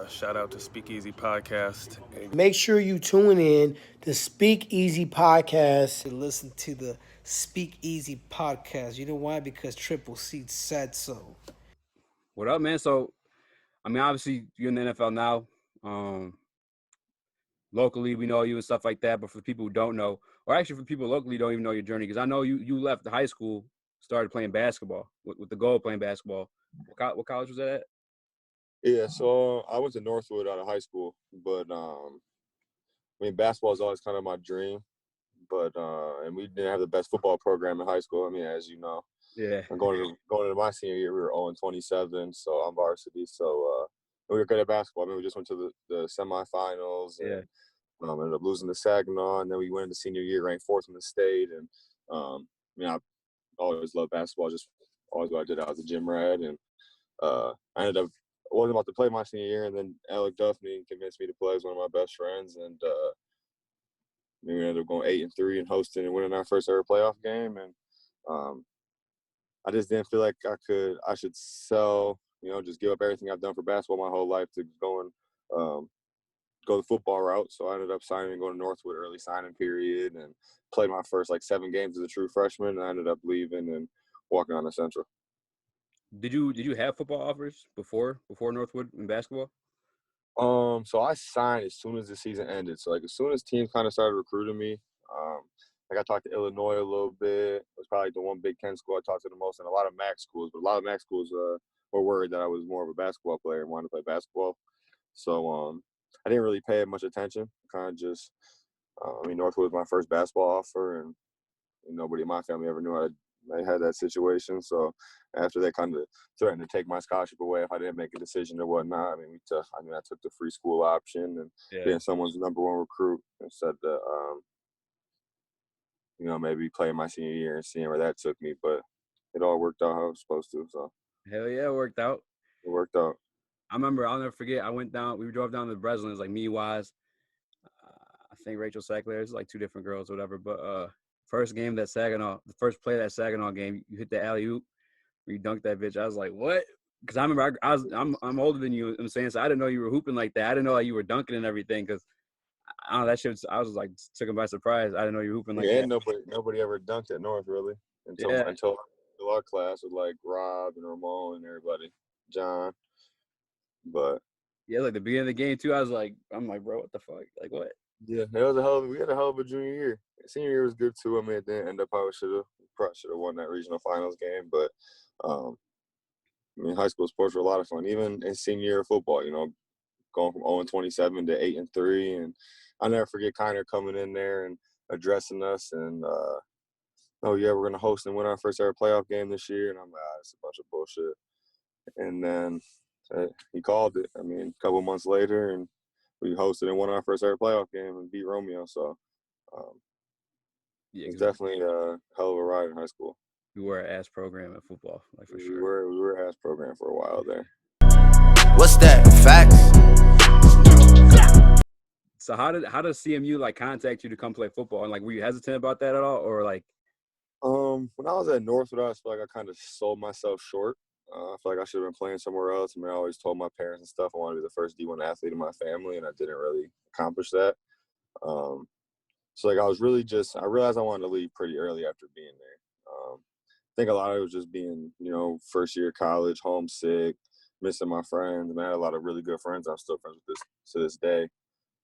Shout out to Speakeasy Podcast. Make sure you tune in to Speak Easy Podcast. To listen to the Speak Easy podcast. You know why? Because Triple C said so. What up, man? So, I mean, obviously, you're in the NFL now. Locally, we know you and stuff like that. But for people who don't know, or actually for people locally who don't even know your journey, because I know you left the high school, started playing basketball with the goal of playing basketball. What college was that at? Yeah, so I went to Northwood out of high school, but I mean, basketball is always kind of my dream. But and we didn't have the best football program in high school. I mean, as you know, Yeah. I'm going into my senior year, we were 0-27, so I'm varsity. So we were good at basketball. I mean, we just went to the semifinals and ended up losing to Saginaw, and then we went into senior year, ranked fourth in the state. And I mean, I always loved basketball, just always what I did. I was a gym rat, and I ended up I wasn't about to play my senior year, and then Alec Duffney convinced me to play as one of my best friends, and we ended up going 8-3 and hosting and winning our first ever playoff game. And I just didn't feel like I should sell, just give up everything I've done for basketball my whole life to go the football route. So I ended up signing and going to Northwood early signing period and played my first 7 games as a true freshman, and I ended up leaving and walking on to Central. Did you have football offers before Northwood in basketball? So I signed as soon as the season ended. So as soon as teams kind of started recruiting me, I talked to Illinois a little bit. It was probably the one Big Ten school I talked to the most, and a lot of MAC schools. But a lot of MAC schools were worried that I was more of a basketball player and wanted to play basketball. So I didn't really pay much attention. Kind of just, Northwood was my first basketball offer, and nobody in my family ever knew I had that situation. So after they kind of threatened to take my scholarship away if I didn't make a decision or whatnot, I took the free school option and being someone's number one recruit instead of, maybe playing my senior year and seeing where that took me. But it all worked out how it was supposed to. So Hell yeah, it worked out. It worked out. I remember, I'll never forget, we drove down to Breslin. It was like me, Wise, I think Rachel Sackler. It's like 2 different girls, whatever. But first first play of that Saginaw game, you hit the alley-oop, you dunked that bitch. I was like, what? Because I remember I'm older than you, I'm saying, so I didn't know you were hooping like that. I didn't know you were dunking and everything, because I don't know, that shit, I was like, took him by surprise. I didn't know you were hooping like that. And nobody ever dunked at North, really, until our class with Rob and Ramon and everybody, John. But yeah, like the beginning of the game too, I'm like, bro, what the fuck? Like, what? Yeah, we had a hell of a junior year. Senior year was good too. I mean, it didn't end up how it should have. Probably should have won that regional finals game. But high school sports were a lot of fun. Even in senior year of football, going from 0-27 to 8-3, and I'll never forget Kiner coming in there and addressing us and oh yeah, we're gonna host and win our first ever playoff game this year. And I'm like, it's a bunch of bullshit. And then he called it. I mean, a couple months later, and we hosted and won our first ever playoff game and beat Romeo. So it's definitely a hell of a ride in high school. We were an ass program at football, like for sure. We were an ass program for a while there. What's that? Facts? So how does CMU contact you to come play football? And were you hesitant about that at all, or when I was at Northwood, I feel like I kind of sold myself short. I feel like I should have been playing somewhere else. I mean, I always told my parents and stuff I wanted to be the first D1 athlete in my family, and I didn't really accomplish that. So I realized I wanted to leave pretty early after being there. I think a lot of it was just being, first year of college, homesick, missing my friends. I had a lot of really good friends I'm still friends with to this day.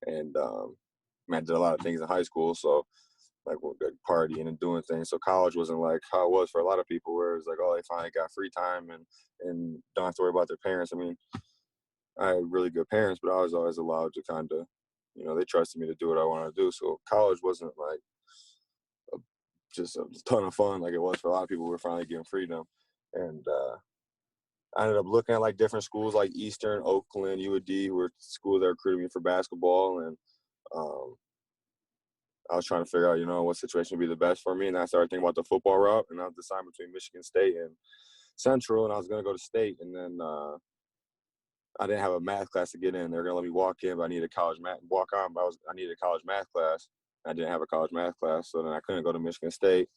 And I did a lot of things in high school, so we're good partying and doing things. So college wasn't like how it was for a lot of people, where it was oh, they finally got free time and don't have to worry about their parents. I mean, I had really good parents, but I was always allowed to kind of, they trusted me to do what I wanted to do. So college wasn't just a ton of fun like it was for a lot of people who were finally getting freedom. And I ended up looking at different schools like Eastern, Oakland, UAD, who were schools that recruited me for basketball. And I was trying to figure out, what situation would be the best for me. And I started thinking about the football route, and I was deciding between Michigan State and Central, and I was going to go to State. And then I didn't have a math class to get in. They were going to let me walk in, but I needed a college math I needed a college math class. I didn't have a college math class, so then I couldn't go to Michigan State.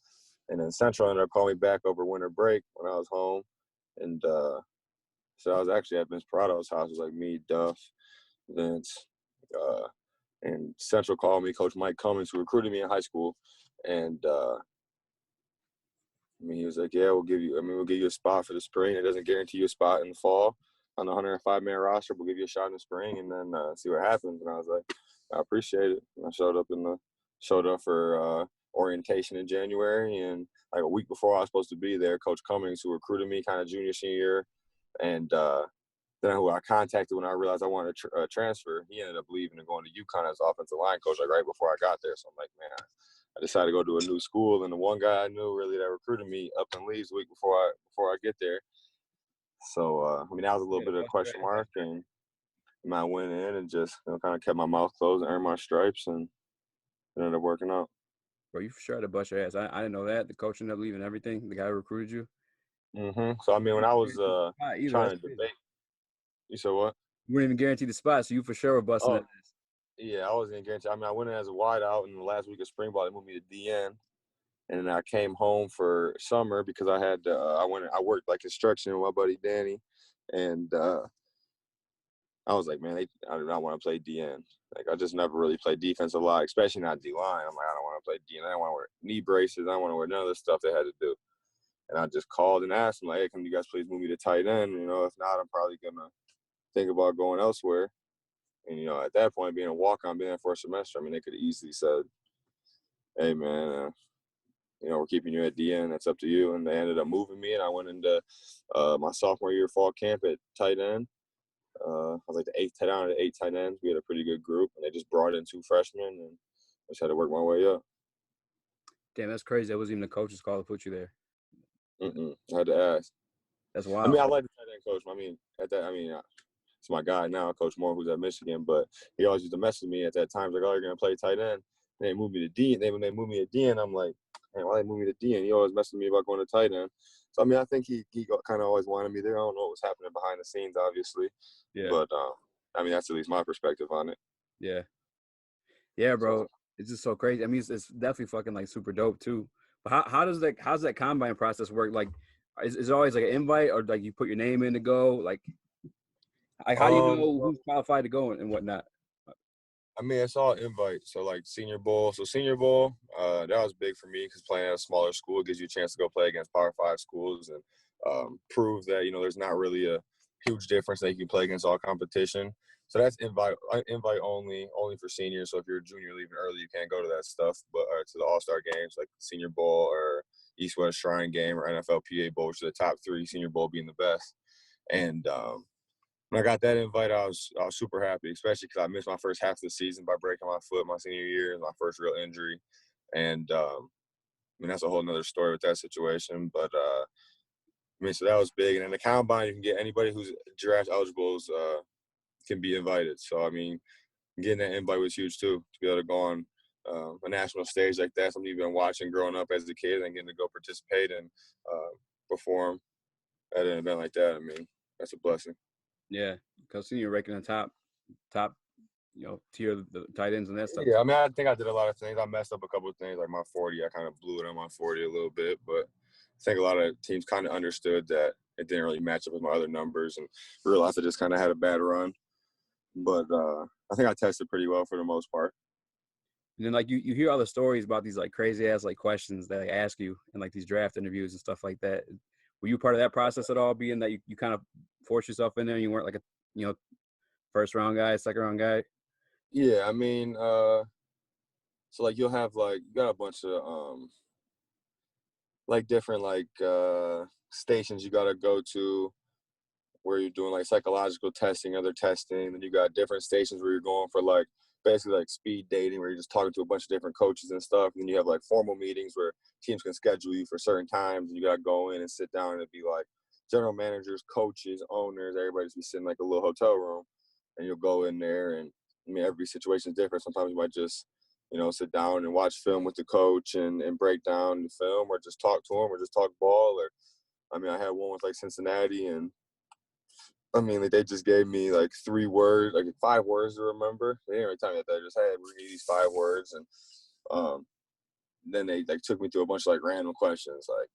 And then Central ended up calling me back over winter break when I was home. And So I was actually at Vince Parado's house. It was like me, Duff, Vince, and Central called me, Coach Mike Cummins, who recruited me in high school. And he was like, yeah, we'll give you a spot for the spring. It doesn't guarantee you a spot in the fall on the 105-man roster. We'll give you a shot in the spring and then see what happens. And I was like, I appreciate it. And I showed up for orientation in January. And like a week before I was supposed to be there, Coach Cummings, who recruited me kind of junior, senior year, and then who I contacted when I realized I wanted to transfer, he ended up leaving and going to UConn as offensive line coach like right before I got there. So I'm like, man, I decided to go to a new school, and the one guy I knew really that recruited me up and leaves a week before I get there. So that was a little bit of a question mark, and I went in and just kind of kept my mouth closed and earned my stripes, and it ended up working out. Bro, you for sure had to bust your ass. I didn't know that. The coach ended up leaving everything. The guy who recruited you. So when I was trying to crazy. debate, you said what? You weren't even guaranteed the spot, so you for sure were busting that ass. Yeah, I wasn't guaranteed. I went in as a wideout in the last week of spring ball. They moved me to DN, and then I came home for summer because I had I worked like construction with my buddy Danny, and I was like, man, I do not want to play DN. Like I just never really played defensive line, especially not D line. I'm like, I don't want to play DN. I don't want to wear knee braces. I don't want to wear none of the stuff they had to do. And I just called and asked them, like, hey, can you guys please move me to tight end? If not, I'm probably gonna think about going elsewhere. And at that point, being a walk-on, being there for a semester, they could have easily said, hey, man, we're keeping you at DN. That's up to you. And they ended up moving me, and I went into my sophomore year fall camp at tight end. I was like the eighth tight end, the 8 tight ends. We had a pretty good group, and they just brought in 2 freshmen, and I just had to work my way up. Damn, that's crazy. That wasn't even the coach's call to put you there. I had to ask. That's wild. I like the tight end coach. It's my guy now, Coach Moore, who's at Michigan, but he always used to message me at that time. He's like, oh, you're going to play tight end. And they moved me to D. And then when they moved me to D, and I'm like, man, why they moved me to D? And he always messaged me about going to tight end. So, I think he kind of always wanted me there. I don't know what was happening behind the scenes, obviously. Yeah. But, that's at least my perspective on it. Yeah. Yeah, bro. So, it's just so crazy. It's definitely fucking like super dope too. But how's that combine process work? Like, is it always like an invite, or like you put your name in to go? Like how do you know who's qualified to go and whatnot? It's all invite. So like Senior Bowl. So Senior Bowl, that was big for me because playing at a smaller school gives you a chance to go play against Power 5 schools and prove that there's not really a huge difference that you can play against all competition. So that's invite only for seniors. So if you're a junior leaving early, you can't go to that stuff, but to the All-Star games like Senior Bowl or East-West Shrine Game or NFLPA Bowl, which are the top 3, Senior Bowl being the best. And when I got that invite, I was super happy, especially because I missed my first half of the season by breaking my foot my senior year, my first real injury. And that's a whole nother story with that situation. But so that was big. And in the combine, you can get anybody who's draft eligible can be invited. So getting that invite was huge too, to be able to go on a national stage like that, something you've been watching growing up as a kid, and getting to go participate and perform at an event like that. That's a blessing. Yeah, because you're ranking the top tier of the tight ends and that stuff. Yeah, I think I did a lot of things. I messed up a couple of things, like my 40. I kind of blew it on my 40 a little bit, but I think a lot of teams kind of understood that it didn't really match up with my other numbers and realized I just kind of had a bad run. But I think I tested pretty well for the most part. And then like you hear all the stories about these like crazy ass like questions that they ask you in like these draft interviews and stuff like that. Were you part of that process at all, being that you kind of forced yourself in there and you weren't like a first round guy, second round guy? Yeah, so like you'll have like you got a bunch of like different like stations you gotta go to where you're doing like psychological testing, other testing. Then you got different stations where you're going for like basically like speed dating, where you're just talking to a bunch of different coaches and stuff. And then you have like formal meetings where teams can schedule you for certain times, and you gotta go in and sit down, and it'd be like general managers, coaches, owners, everybody just be sitting like a little hotel room, and you'll go in there. And every situation is different. Sometimes you might just sit down and watch film with the coach and break down the film, or just talk to him, or just talk ball. Or I had one with like Cincinnati, and they just gave me like 3 words, like 5 words to remember. They didn't really tell me that. They just, hey, we need these 5 words. And then they like took me through a bunch of like random questions. Like,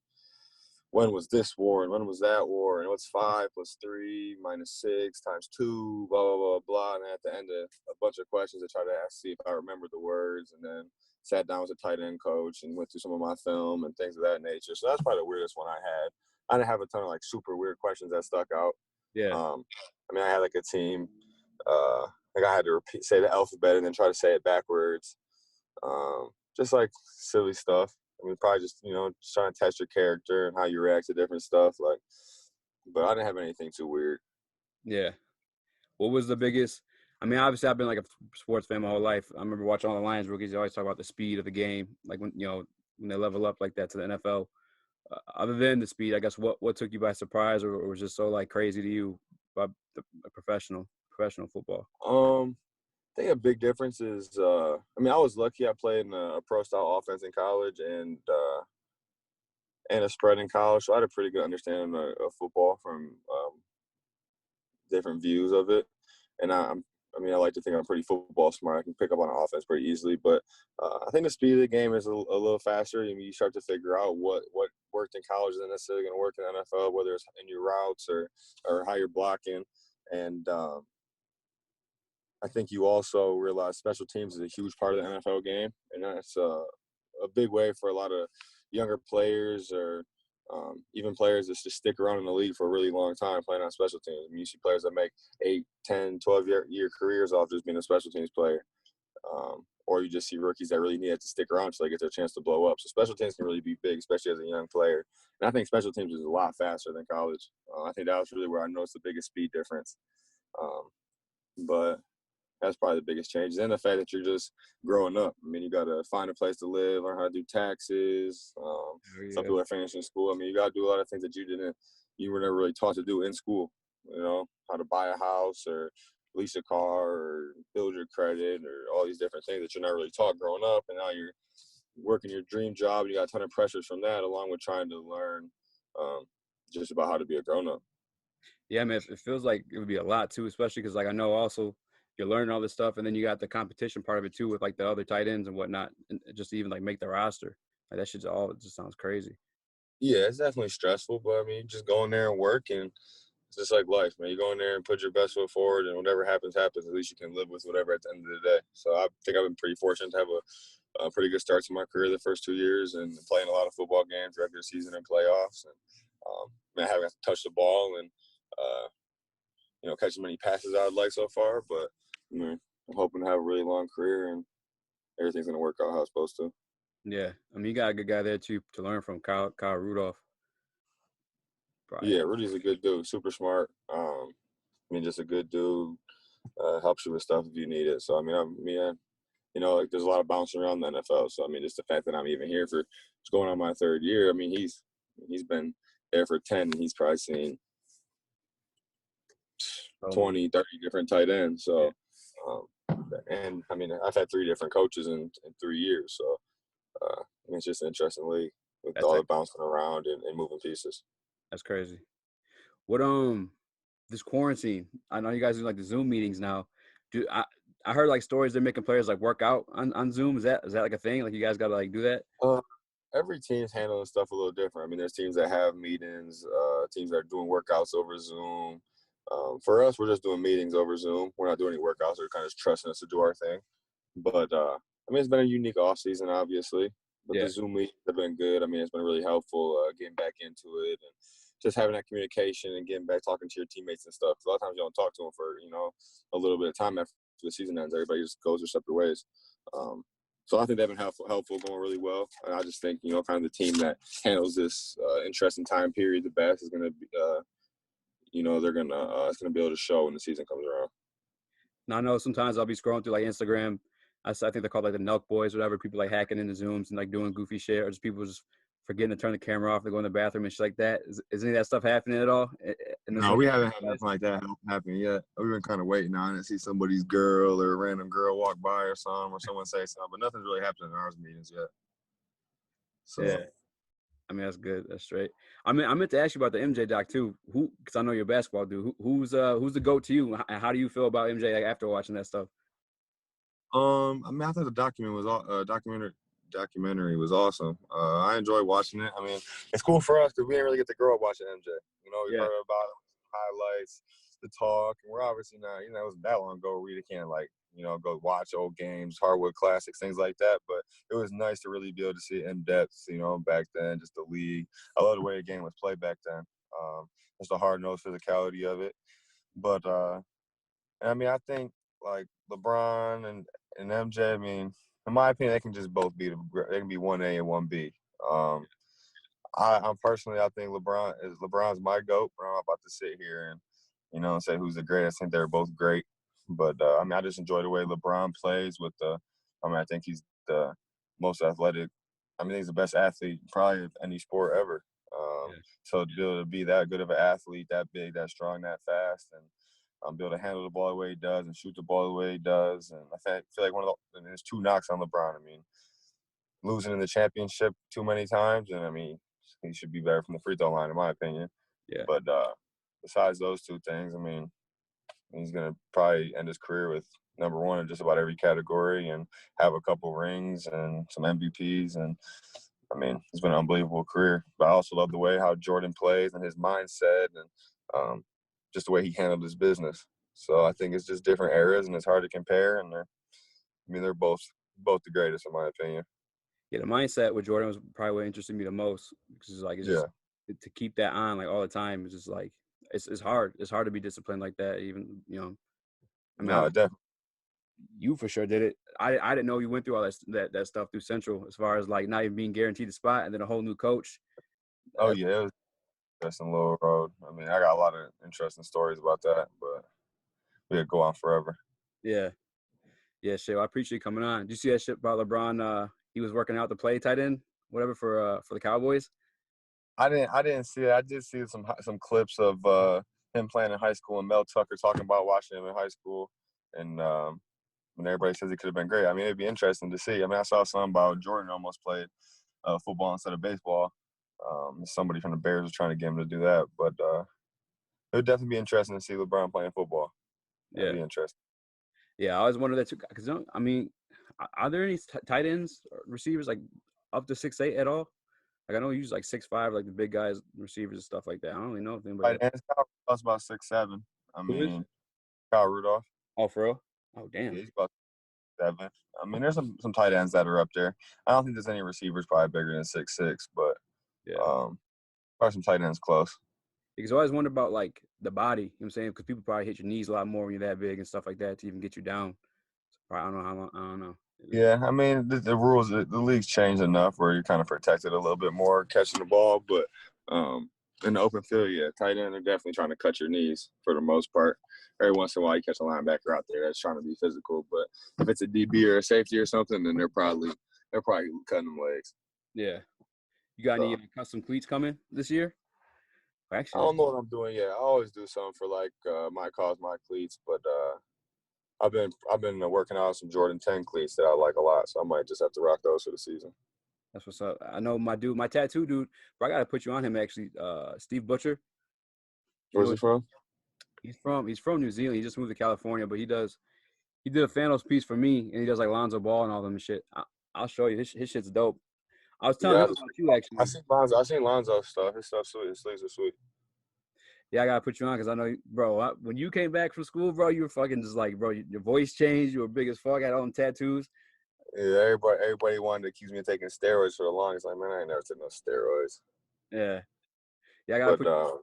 when was this war and when was that war and what's 5 plus 3 minus 6 times 2, blah, blah, blah, blah. And at the end of a bunch of questions, I tried to see if I remember the words, and then sat down with a tight end coach and went through some of my film and things of that nature. So that's probably the weirdest one I had. I didn't have a ton of like super weird questions that stuck out. Yeah. I mean, I had like a team, like I had to say the alphabet and then try to say it backwards. Just like silly stuff. I mean, probably just, just trying to test your character and how you react to different stuff. Like, but I didn't have anything too weird. Yeah. What was the biggest? I mean, obviously, I've been like a sports fan my whole life. I remember watching all the Lions rookies. They always talk about the speed of the game, like when they level up like that to the NFL. Other than the speed, I guess what took you by surprise, or was just so like crazy to you about the professional football? I think a big difference is, I mean, I was lucky. I played in a pro style offense in college and a spread in college, so I had a pretty good understanding of football from different views of it. And I mean, I like to think I'm pretty football smart. I can pick up on an offense pretty easily, but I think the speed of the game is a little faster. I mean, you start to figure out what worked in college isn't necessarily going to work in the NFL, whether it's in your routes or how you're blocking. And I think you also realize special teams is a huge part of the NFL game, and that's a big way for a lot of younger players or even players that just stick around in the league for a really long time playing on special teams. I mean, you see players that make 8, 10, 12-year careers off just being a special teams player. Or you just see rookies that really need to stick around until they get their chance to blow up. So special teams can really be big, especially as a young player. And I think special teams is a lot faster than college. I think that was really where I noticed the biggest speed difference. But that's probably the biggest change. And the fact that you're just growing up. I mean, you got to find a place to live, learn how to do taxes. Some people are finishing school. I mean, you got to do a lot of things that you were never really taught to do in school. How to buy a house or lease a car or build your credit or all these different things that you're not really taught growing up. And now you're working your dream job. You got a ton of pressures from that, along with trying to learn just about how to be a grown-up. Yeah, man, it feels like it would be a lot too, especially because like I know also you're learning all this stuff, and then you got the competition part of it too with like the other tight ends and whatnot, and just to even like make the roster. Like that shit's all it just sounds crazy. Yeah, it's definitely stressful, but I mean, just go in there and work, and it's just like life, man. You go in there and put your best foot forward, and whatever happens, happens. At least you can live with whatever at the end of the day. So I think I've been pretty fortunate to have a pretty good start to my career the first 2 years and playing a lot of football games, regular season and playoffs, and having to touch the ball and catch as many passes I'd like so far. But I'm hoping to have a really long career and everything's gonna work out how it's supposed to. Yeah, I mean you got a good guy there too to learn from, Kyle Rudolph. Probably. Yeah, Rudy's a good dude, super smart. Just a good dude. Helps you with stuff if you need it. So like there's a lot of bouncing around the NFL. So just the fact that I'm even here for it's going on my 3rd year. I mean, he's been there for 10, and he's probably seen 20, 30 different tight ends. So, and I've had 3 different coaches in 3 years. So, it's just an interesting league with all the bouncing around and moving pieces. That's crazy. What this quarantine? I know you guys do like the Zoom meetings now. I heard like stories they're making players like work out on Zoom. Is that like a thing? Like you guys got to like do that? Every team's handling stuff a little different. I mean, there's teams that have meetings, teams that are doing workouts over Zoom. For us, we're just doing meetings over Zoom. We're not doing any workouts. They're kind of just trusting us to do our thing. But, it's been a unique off season, obviously. But the Zoom meetings have been good. It's been really helpful getting back into it and just having that communication and getting back talking to your teammates and stuff. 'Cause a lot of times you don't talk to them for, a little bit of time after the season ends. Everybody just goes their separate ways. So I think they've been helpful, going really well. And I just think, kind of the team that handles this interesting time period the best is going to be, they're going to, it's going to be able to show when the season comes around. Now, I know sometimes I'll be scrolling through like Instagram. I think they're called like the Nelk Boys, whatever. People like hacking into Zooms and like doing goofy shit, or just people just forgetting to turn the camera off. They go in the bathroom and shit like that. Is any of that stuff happening at all? No, we haven't had nothing like that happen yet. We've been kind of waiting on it to see somebody's girl or a random girl walk by or something, or someone say something, but nothing's really happened in ours meetings yet. So. Yeah. That's good. That's straight. I meant to ask you about the MJ doc too. Because I know you're a basketball dude. Who's the GOAT to you? And how do you feel about MJ after watching that stuff? I thought the documentary documentary was awesome. I enjoyed watching it. I mean, it's cool for us because we didn't really get to grow up watching MJ. You know, we Yeah. heard about highlights, the talk, and we're obviously not. You know, it wasn't that long ago. We can't go watch old games, hardwood classics, things like that. But it was nice to really be able to see it in depth. You know, back then, just the league. I love the way the game was played back then. Just the hard nosed physicality of it. But I mean, I think like LeBron and MJ. I mean, in my opinion, they can just both be they can be 1A and 1B. I'm personally, I think LeBron's my GOAT, but I'm not about to sit here and, say who's the greatest. I think they're both great. But, I mean, I just enjoy the way LeBron plays I think he's the most athletic. I mean, he's the best athlete probably of any sport ever. Yeah. So to be able to be that good of an athlete, that big, that strong, that fast, and be able to handle the ball the way he does and shoot the ball the way he does. And I feel like and there's two knocks on LeBron. I mean, losing in the championship too many times, and I mean, he should be better from the free throw line, in my opinion. Yeah. But besides those two things, I mean, he's gonna probably end his career with number one in just about every category and have a couple rings and some MVPs. And I mean, it's been an unbelievable career. But I also love the way how Jordan plays and his mindset and just the way he handled his business. So I think it's just different eras, and it's hard to compare. And they're both the greatest, in my opinion. Yeah, the mindset with Jordan was probably what interested me the most because it's just to keep that on like all the time. It's just like it's hard. It's hard to be disciplined like that. Even I mean, Definitely. you for sure did it. I didn't know you went through all that stuff through Central as far as like not even being guaranteed a spot and then a whole new coach. Oh yeah, it was just a little road. I mean, I got a lot of interesting stories about that, but we could go on forever. Yeah, shit. Well, I appreciate you coming on. Did you see that shit about LeBron? He was working out to play tight end, whatever for the Cowboys. I didn't see it. I did see some clips of him playing in high school and Mel Tucker talking about watching him in high school, and when everybody says he could have been great. I mean, it'd be interesting to see. I mean, I saw something about Jordan almost played football instead of baseball. Somebody from the Bears was trying to get him to do that, but it would definitely be interesting to see LeBron playing football. That'd be interesting. Yeah, I always wondered that too. Because I mean, are there any tight ends or receivers like up to 6'8" at all? Like I know you use like 6'5", like the big guys, receivers and stuff like that. I don't really know if anybody. Right, and Kyle Rudolph's about 6'7". I Who is? mean, Kyle Rudolph. Oh, for real? Oh, damn. Yeah, he's about 7. I mean, there's some tight ends that are up there. I don't think there's any receivers probably bigger than 6'6", but Yeah. probably some tight ends close. Because I always wonder about like the body. You know what I'm saying? Because people probably hit your knees a lot more when you're that big and stuff like that to even get you down. So I don't know how long. I don't know. Yeah, I mean, the rules, the league's changed enough where you're kind of protected a little bit more catching the ball. But in the open field, yeah, tight end, they're definitely trying to cut your knees for the most part. Every once in a while, you catch a linebacker out there that's trying to be physical. But if it's a DB or a safety or something, then they're probably cutting them legs. Yeah. You got any custom cleats coming this year? Actually, I don't know what I'm doing yet. I always do something for like my cause, my cleats, but I've been working out some Jordan 10 cleats that I like a lot, so I might just have to rock those for the season. That's what's up. I know my tattoo dude, bro, I gotta put you on him actually. Steve Butcher. Where's he from? He's from New Zealand. He just moved to California, but he did a Thanos piece for me, and he does like Lonzo Ball and all them and shit. I'll show you. His shit's dope. I was telling him about you actually. I seen Lonzo stuff. His stuff's sweet. His sleeves are sweet. Yeah, I gotta put you on because I know, bro. When you came back from school, bro, you were fucking just like, bro, your voice changed. You were big as fuck. Had all them tattoos. Yeah, everybody wanted to accuse me of taking steroids for the longest. Like, man, I ain't never took no steroids. Yeah, I gotta put.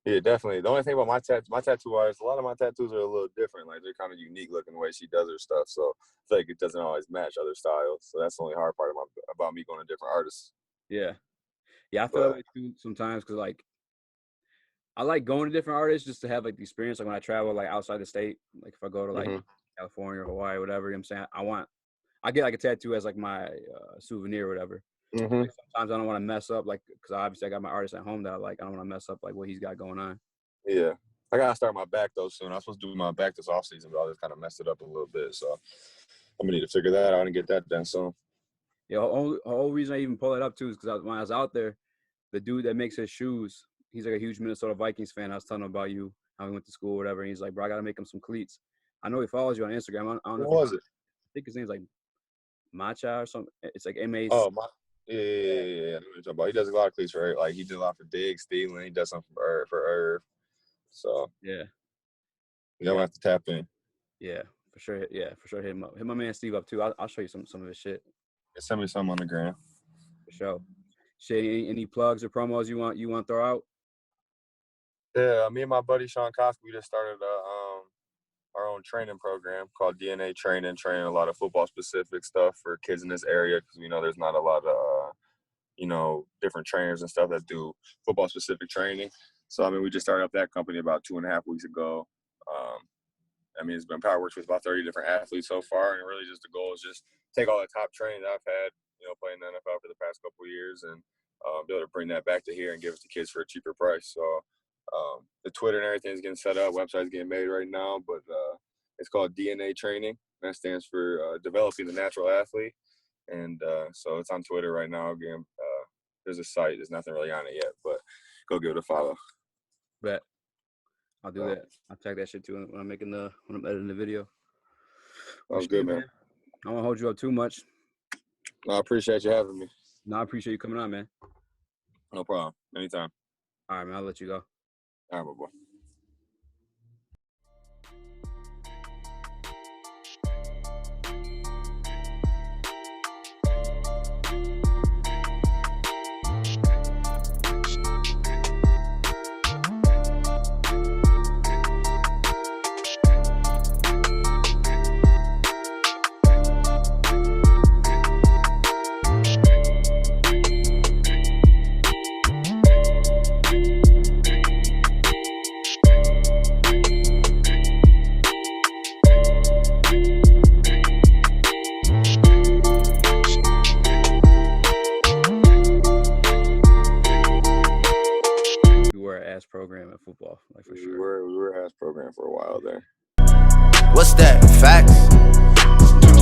Yeah, definitely. The only thing about my tattoo artist, a lot of my tattoos are a little different. Like they're kind of unique looking the way she does her stuff. So I feel like it doesn't always match other styles. So that's the only hard part about me going to different artists. Yeah, I feel that way too sometimes because like I like going to different artists just to have like the experience. Like when I travel like outside the state, like if I go to like California or Hawaii or whatever, you know what I'm saying? I get like a tattoo as like my souvenir or whatever. Like, sometimes I don't want to mess up, like, because obviously I got my artist at home that I like. I don't want to mess up like what he's got going on. Yeah, I gotta start my back though soon. I was supposed to do my back this off season, but I just kind of messed it up a little bit. So I'm gonna need to figure that out and get that done soon. Yeah, the whole reason I even pull it up too is because when I was out there, the dude that makes his shoes, he's like a huge Minnesota Vikings fan. I was telling him about you, how he went to school, or whatever. And he's like, bro, I gotta make him some cleats. I know he follows you on Instagram. I don't know. What was it? I think his name's like Matcha or something. It's like MAC. Oh, yeah. I know what you're talking about. He does a lot of cleats for like he did a lot for Dig, Stealing. He does something for Irv. So Yeah. you don't have to tap in. Yeah, for sure. Yeah, for sure. Hit my man Steve up too. I'll show you some of his shit. Send me some on the gram. For sure. Shit, any plugs or promos you want to throw out? Yeah, me and my buddy Sean Kosk, we just started our own training program called DNA Training, training a lot of football specific stuff for kids in this area because we know there's not a lot of different trainers and stuff that do football specific training. So I mean, we just started up that company about 2.5 weeks ago. It's been PowerWorks with about 30 different athletes so far, and really just the goal is just take all the top training that I've had, playing the NFL for the past couple of years, and be able to bring that back to here and give it to kids for a cheaper price. So the Twitter and everything is getting set up, website's getting made right now, but it's called DNA Training. That stands for developing the natural athlete, and so it's on Twitter right now. Again, there's a site. There's nothing really on it yet, but go give it a follow. Bet. I'll do that. I'll check that shit too when I'm editing the video. Sounds good, man. I don't want to hold you up too much. No, I appreciate you having me. No, I appreciate you coming on, man. No problem. Anytime. All right, man. I'll let you go. All right, my boy. Program at football, like for sure. We were ass program for a while there. What's that? Facts?